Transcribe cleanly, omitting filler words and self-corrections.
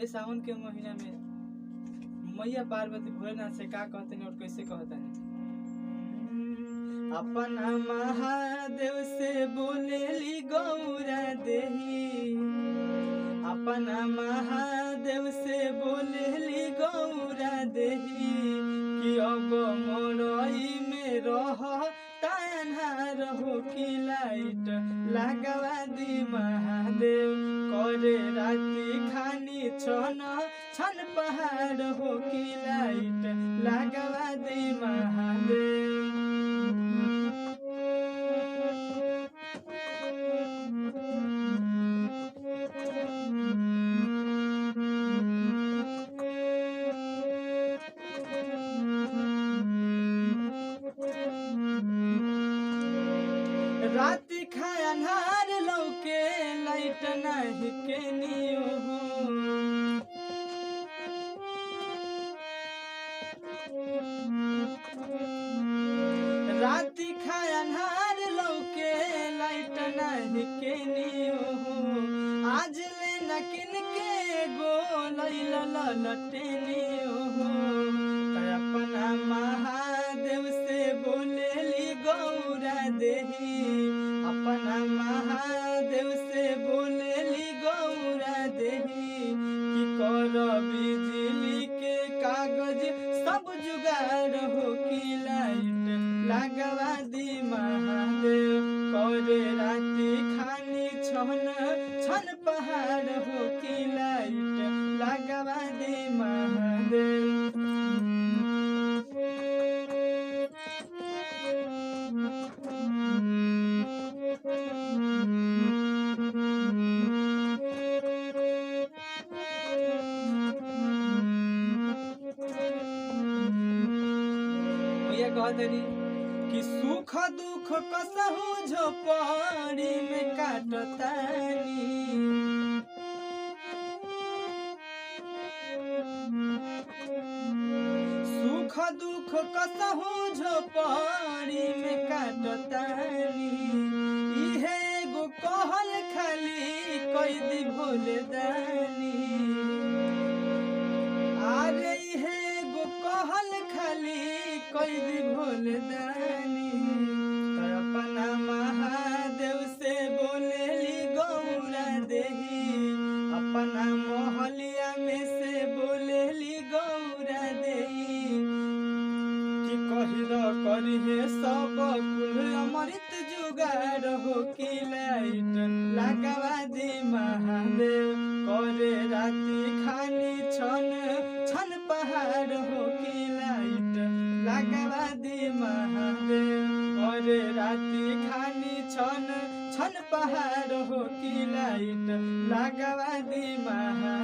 ये सावन के महीना में मैया पार्वती भोलेनाथ से का कहते हैं और कैसे कहते हैं। अपना महादेव से बोलेली गौरा देही, अपना महादेव से बोलेली गौरा देही कि अब मरई में रह तान्हा रहो कि लाइट लगवा दी महादेव करे राती खानी छन छन पहाड़ हो कि लाइट लगवा दी महादेव। राती खाया नार लौके लाइट नहीं के नियो राती खाया नार लौके लाइट नहीं के नियो आज ले न किन के गो लैला ललटे नियो अपना महादेव से बोलेली गौरा देही, अपना महादेव से बोलेली गौरा देही कि कर बिजली के कागज सब जुगाड़ हो कि लाइट लगवा दी महादेव करे राती खानी छन छन पहाड़ हो कि लाइट लगवा दी महादेव। कहतनी कि सुख दुख कसहु झोपड़ी में काटतानी, सुख दुख कसहु झोपड़ी में काटतानी इहे एगो कहल खाली कई दी भोले दानी अरे इहे एगो कहल खाली कई दी भोले दानी अपना महादेव से बोलेली गौरा देही, अपना मोहलिया में से बोलेली गौरा देही कि कहिल करिहे सब कुल अमृत जुगाड़ हो कि लाइट लगवा दी महादेव करे राती खानी छन छन पहाड़ हो कि लाइट लगवा दी महादेव करे राती खानी छन छन पहाड़ हो कि लाइट लगवा दी महादेव।